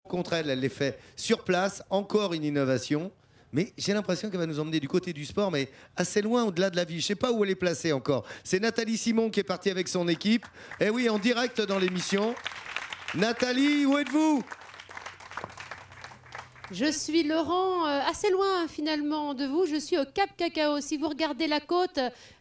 Contre elle, elle les fait sur place, encore une innovation. Mais j'ai l'impression qu'elle va nous emmener du côté du sport, mais assez loin au-delà de la vie. Je ne sais pas où elle est placée encore. C'est Nathalie Simon qui est partie avec son équipe. Eh oui, en direct dans l'émission. Nathalie, où êtes-vous? Je suis Laurent, assez loin finalement de vous. Je suis au Cap Cacao. Si vous regardez la côte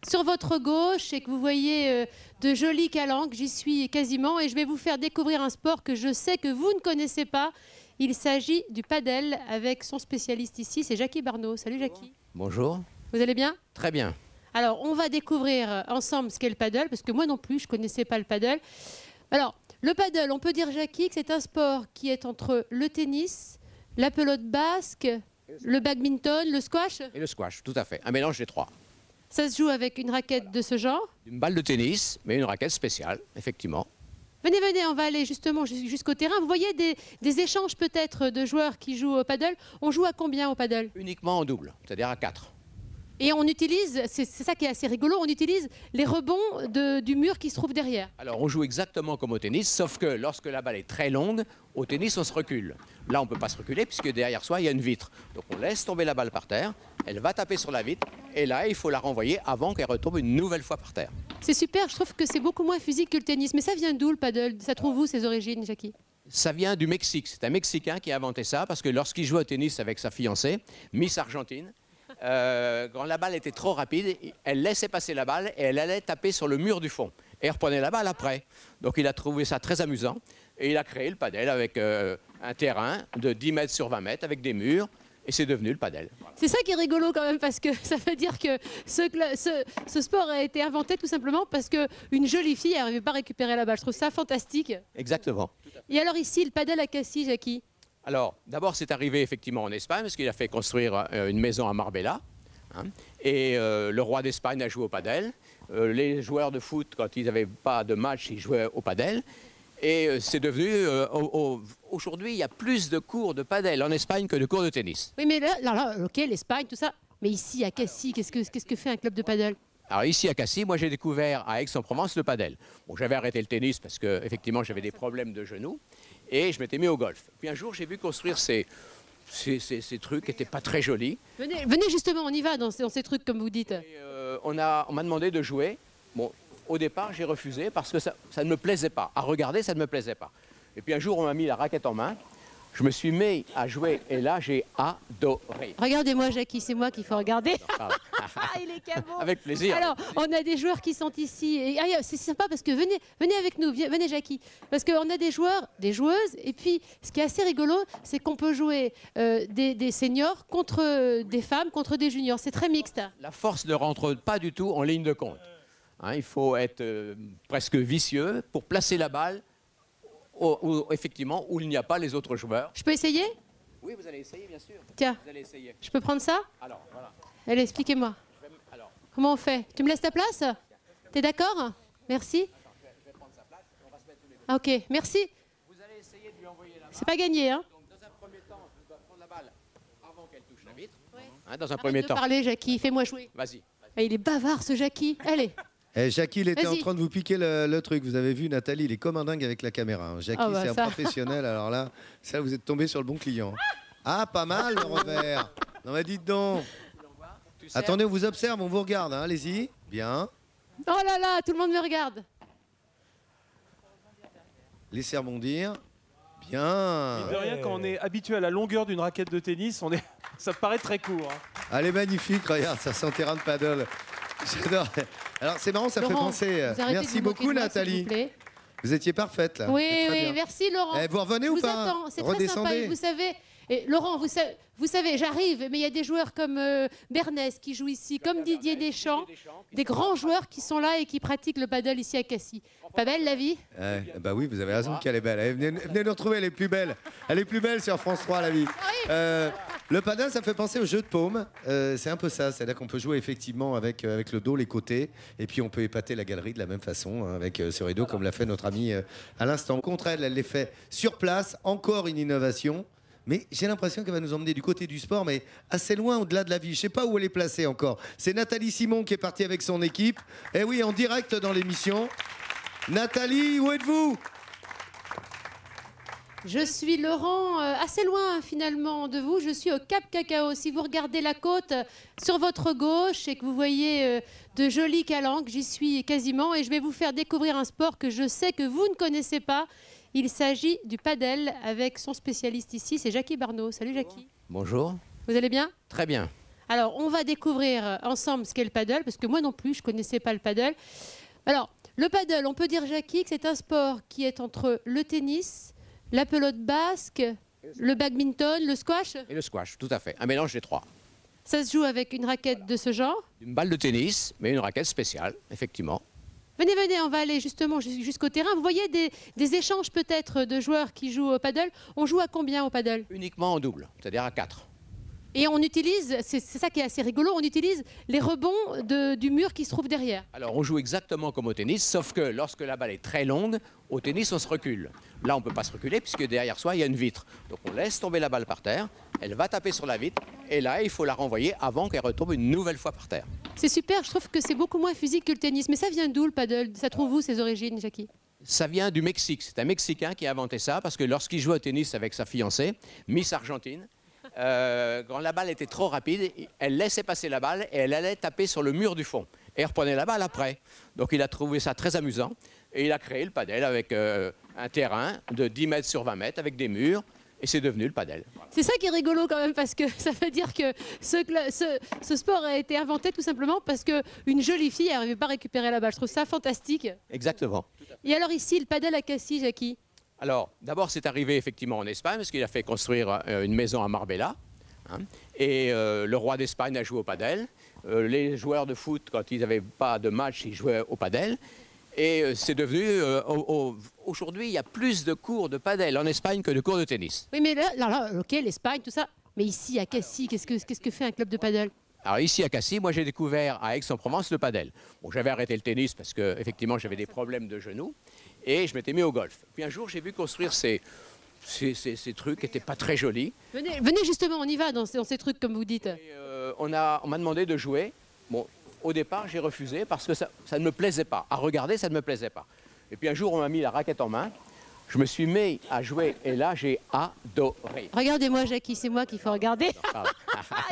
sur votre gauche et que vous voyez de jolies calanques, j'y suis quasiment. Et je vais vous faire découvrir un sport que je sais que vous ne connaissez pas. Il s'agit du padel avec son spécialiste ici, c'est Jackie Barneau. Salut Jackie. Bonjour. Vous allez bien? Très bien. Alors, on va découvrir ensemble ce qu'est le padel, parce que moi non plus, je ne connaissais pas le padel. Alors, le padel, on peut dire, Jackie, que c'est un sport qui est entre le tennis, la pelote basque, le badminton, le squash. Et le squash, tout à fait. Un mélange des trois. Ça se joue avec une raquette de ce genre. Une balle de tennis, mais une raquette spéciale, effectivement. Venez, venez, on va aller justement jusqu'au terrain. Vous voyez des échanges peut-être de joueurs qui jouent au padel. On joue à combien au padel? Uniquement en double, c'est-à-dire à 4. Et on utilise, c'est ça qui est assez rigolo, on utilise les rebonds du mur qui se trouve derrière. Alors on joue exactement comme au tennis, sauf que lorsque la balle est très longue, au tennis on se recule. Là on ne peut pas se reculer puisque derrière soi il y a une vitre. Donc on laisse tomber la balle par terre, elle va taper sur la vitre et là il faut la renvoyer avant qu'elle retombe une nouvelle fois par terre. C'est super, je trouve que c'est beaucoup moins physique que le tennis. Mais ça vient d'où le paddle? Ça trouve où ses origines, Jackie? Ça vient du Mexique, c'est un Mexicain qui a inventé ça parce que lorsqu'il jouait au tennis avec sa fiancée, Miss Argentine, quand la balle était trop rapide, elle laissait passer la balle et elle allait taper sur le mur du fond. Et elle reprenait la balle après. Donc il a trouvé ça très amusant et il a créé le padel avec un terrain de 10 mètres sur 20 mètres avec des murs et c'est devenu le padel. Voilà. C'est ça qui est rigolo quand même parce que ça veut dire que ce sport a été inventé tout simplement parce qu'une jolie fille n'arrivait pas à récupérer la balle. Je trouve ça fantastique. Exactement. Et alors ici, le padel à Cassis, Jackie? Alors, d'abord, c'est arrivé effectivement en Espagne, parce qu'il a fait construire une maison à Marbella. Hein, et le roi d'Espagne a joué au padel. Les joueurs de foot, quand ils n'avaient pas de match, ils jouaient au padel. Et c'est devenu... aujourd'hui, il y a plus de cours de padel en Espagne que de cours de tennis. Oui, mais là ok, l'Espagne, tout ça. Mais ici, à Cassis, qu'est-ce que fait un club de padel? Alors ici à Cassis, moi j'ai découvert à Aix-en-Provence le padel. Bon, j'avais arrêté le tennis parce que effectivement j'avais des problèmes de genoux et je m'étais mis au golf. Puis un jour j'ai vu construire ces trucs qui n'étaient pas très jolis. Venez justement, on y va dans ces trucs comme vous dites. Et, on m'a demandé de jouer. Bon, au départ j'ai refusé parce que ça ne me plaisait pas. À regarder, ça ne me plaisait pas. Et puis un jour on m'a mis la raquette en main. Je me suis mis à jouer et là, j'ai adoré. Regardez-moi, Jackie, c'est moi qu'il faut regarder. Il est cabot. Avec plaisir. Alors, on a des joueurs qui sont ici. Et c'est sympa parce que venez avec nous, venez Jackie. Parce qu'on a des joueurs, des joueuses. Et puis, ce qui est assez rigolo, c'est qu'on peut jouer des seniors contre des femmes, contre des juniors. C'est très mixte. La force ne rentre pas du tout en ligne de compte. Hein, il faut être presque vicieux pour placer la balle effectivement, où il n'y a pas les autres joueurs. Je peux essayer? Oui, vous allez essayer, bien sûr. Tiens, vous allez essayer. Je peux prendre ça? Alors, voilà. Allez, expliquez-moi. Comment on fait? Tu me laisses ta place? T'es d'accord? Merci. Attends, je vais prendre sa place, on va se mettre tous les deux. Ah, ok, merci. Vous allez essayer de lui envoyer la balle. C'est pas gagné, hein? Donc, dans un premier temps, je dois prendre la balle avant qu'elle touche la vitre. Oui. Hein, dans un Arrête premier de temps. parler, Jackie, fais-moi jouer. Vas-y. Ah, il est bavard, ce Jackie. Allez. Eh, Jackie, il était en Vas-y. train de vous piquer le truc. Vous avez vu, Nathalie, il est comme un dingue avec la caméra. Hein. Jackie, Ah bah c'est un ça. professionnel. Alors là, ça, vous êtes tombé sur le bon client. Ah, pas mal le revers. Non, mais dites donc. Tu sais, Attendez, on vous observe, on vous regarde. Hein. Allez-y. Bien. Oh là là, tout le monde me regarde. Laissez rebondir. Bien. Mine de rien, quand on est habitué à la longueur d'une raquette de tennis, ça paraît très court. Hein. Elle est magnifique, regarde, ça c'est un terrain de paddle. J'adore. Alors c'est marrant, ça me fait Laurent, penser. vous arrêtez de Merci vous moquer beaucoup de moi, Nathalie. s'il vous plaît. Vous étiez parfaite là. Oui, C'est très oui, bien. merci Laurent. Eh, vous revenez Je ou vous pas? attends, c'est très sympa. Redescendez. Et vous savez, Laurent, vous savez, j'arrive, mais il y a des joueurs comme Bernès qui jouent ici, comme Didier Deschamps, des grands joueurs qui sont là et qui pratiquent le paddle ici à Cassis. Pas belle la vie? Bah oui, vous avez raison qu'elle est belle. Eh, venez nous retrouver, elle est plus belle. Elle est plus belle sur France 3 la vie. Le paddle, ça me fait penser au jeu de paume. C'est un peu ça, c'est-à-dire qu'on peut jouer effectivement avec le dos, les côtés, et puis on peut épater la galerie de la même façon, hein, avec ce rideau, comme l'a fait notre ami à l'instant. Contre elle, elle les fait sur place, encore une innovation. Mais j'ai l'impression qu'elle va nous emmener du côté du sport, mais assez loin au-delà de la vie. Je ne sais pas où elle est placée encore. C'est Nathalie Simon qui est partie avec son équipe. Eh oui, en direct dans l'émission. Nathalie, où êtes-vous? Je suis Laurent, assez loin finalement de vous. Je suis au Cap Cacao. Si vous regardez la côte sur votre gauche et que vous voyez de jolies calanques, j'y suis quasiment. Et je vais vous faire découvrir un sport que je sais que vous ne connaissez pas. Il s'agit du padel avec son spécialiste ici, c'est Jackie Barneau. Salut Jackie. Bonjour. Vous allez bien? Très bien. Alors, on va découvrir ensemble ce qu'est le paddle, parce que moi non plus, je ne connaissais pas le paddle. Alors, le paddle, on peut dire, Jackie, que c'est un sport qui est entre le tennis, la pelote basque, le badminton, le squash. Et le squash, tout à fait. Un mélange des trois. Ça se joue avec une raquette de ce genre. Une balle de tennis, mais une raquette spéciale, effectivement. Venez, venez, on va aller justement jusqu'au terrain. Vous voyez des échanges peut-être de joueurs qui jouent au paddle. On joue à combien au paddle? Uniquement en double, c'est-à-dire à 4. Et on utilise, c'est ça qui est assez rigolo, on utilise les rebonds du mur qui se trouve derrière. Alors on joue exactement comme au tennis, sauf que lorsque la balle est très longue, au tennis on se recule. Là on ne peut pas se reculer puisque derrière soi il y a une vitre. Donc on laisse tomber la balle par terre, elle va taper sur la vitre et là il faut la renvoyer avant qu'elle retombe une nouvelle fois par terre. C'est super, je trouve que c'est beaucoup moins physique que le tennis. Mais ça vient d'où le paddle? Ça trouve où ses origines, Jackie? Ça vient du Mexique, c'est un Mexicain qui a inventé ça parce que lorsqu'il jouait au tennis avec sa fiancée, Miss Argentine, quand la balle était trop rapide, elle laissait passer la balle et elle allait taper sur le mur du fond. Et elle reprenait la balle après. Donc il a trouvé ça très amusant et il a créé le padel avec un terrain de 10 mètres sur 20 mètres avec des murs et c'est devenu le padel. C'est ça qui est rigolo quand même parce que ça veut dire que ce sport a été inventé tout simplement parce qu'une jolie fille n'arrivait pas à récupérer la balle. Je trouve ça fantastique. Exactement. Et alors ici, le padel à Cassis, Jackie? Alors, d'abord, c'est arrivé effectivement en Espagne, parce qu'il a fait construire une maison à Marbella. Hein, et le roi d'Espagne a joué au padel. Les joueurs de foot, quand ils n'avaient pas de match, ils jouaient au padel. Et c'est devenu... aujourd'hui, il y a plus de cours de padel en Espagne que de cours de tennis. Oui, mais là, ok, l'Espagne, tout ça. Mais ici, à Cassis, qu'est-ce que fait un club de padel? Alors ici à Cassis, moi j'ai découvert à Aix-en-Provence le padel. Bon, j'avais arrêté le tennis parce que effectivement j'avais des problèmes de genoux et je m'étais mis au golf. Puis un jour j'ai vu construire ces trucs qui n'étaient pas très jolis. Venez justement, on y va dans ces trucs comme vous dites. Et, on m'a demandé de jouer. Bon, au départ j'ai refusé parce que ça ne me plaisait pas. À regarder, ça ne me plaisait pas. Et puis un jour on m'a mis la raquette en main. Je me suis mis à jouer et là j'ai adoré. Regardez-moi Jackie, c'est moi qu'il faut regarder.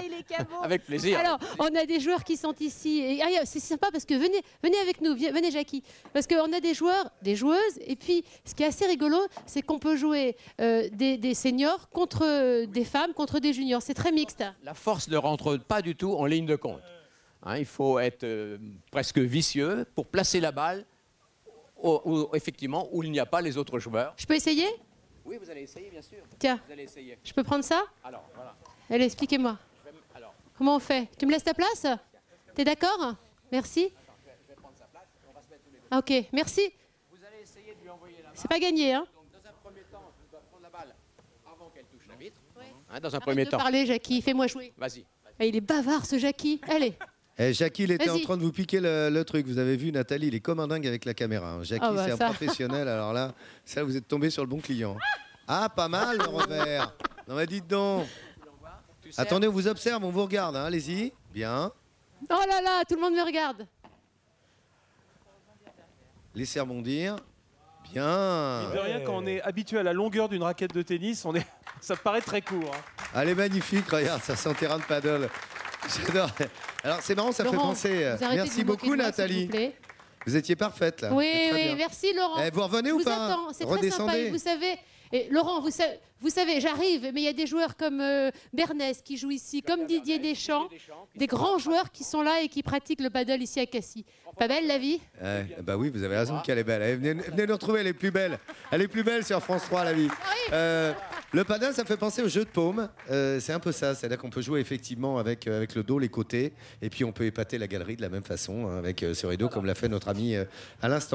Il est cabot. Avec plaisir. Alors, on a des joueurs qui sont ici. Et c'est sympa parce que venez avec nous, venez Jackie. Parce qu'on a des joueurs, des joueuses. Et puis, ce qui est assez rigolo, c'est qu'on peut jouer des seniors contre des femmes, contre des juniors. C'est très mixte. La force ne rentre pas du tout en ligne de compte. Hein, il faut être presque vicieux pour placer la balle effectivement où il n'y a pas les autres joueurs. Je peux essayer? Oui, vous allez essayer, bien sûr. Tiens, vous allez essayer. Je peux prendre ça? Alors, voilà. Allez, expliquez-moi. Comment on fait? Tu me laisses ta place? T'es d'accord? Merci. Attends, je vais prendre sa place. On va se mettre tous les deux. Ah, ok, merci. Vous allez essayer de lui envoyer la balle. C'est pas gagné, hein? Donc, dans un premier temps, je dois prendre la balle avant qu'elle touche la vitre. Hein, dans un Arrête premier de temps. parler, Jackie. Fais-moi jouer. Vas-y. Ah, il est bavard, ce Jackie. Allez. Jackie, il était en Vas-y. train de vous piquer le truc. Vous avez vu, Nathalie, il est comme un dingue avec la caméra. Hein. Jackie, Ah bah c'est un ça. professionnel. Alors là, ça, vous êtes tombé sur le bon client. Ah, pas mal le revers. Non, mais dites donc. Tu sais, Attendez, on vous observe, on vous regarde. Hein. Allez-y. Bien. Oh là là, tout le monde me regarde. Laissez rebondir. Mine Bien. de rien, quand on est habitué à la longueur d'une raquette de tennis, ça paraît très court. Hein. Elle est magnifique, regarde, ça sent terrain de paddle. J'adore. Alors c'est marrant, ça Laurent, fait penser. vous arrêtez de Merci vous moquer beaucoup de moi, Nathalie. s'il vous plaît. Vous étiez parfaite là. Oui, C'est très oui, bien. merci Laurent. Vous revenez Je ou vous pas? attends, c'est très sympa. Et vous savez, Laurent, vous savez, j'arrive, mais il y a des joueurs comme Bernès qui jouent ici, comme Didier Deschamps, des grands joueurs qui sont là et qui pratiquent le paddle ici à Cassis. Pas belle la vie? Bah oui, vous avez raison qu'elle est belle. Allez, venez nous retrouver, elle est plus belle. Elle est plus belle sur France 3 la vie. Le paddle, ça me fait penser au jeu de paume. C'est un peu ça, c'est-à-dire qu'on peut jouer effectivement avec le dos, les côtés, et puis on peut épater la galerie de la même façon, hein, avec ce rideau comme l'a fait notre ami à l'instant.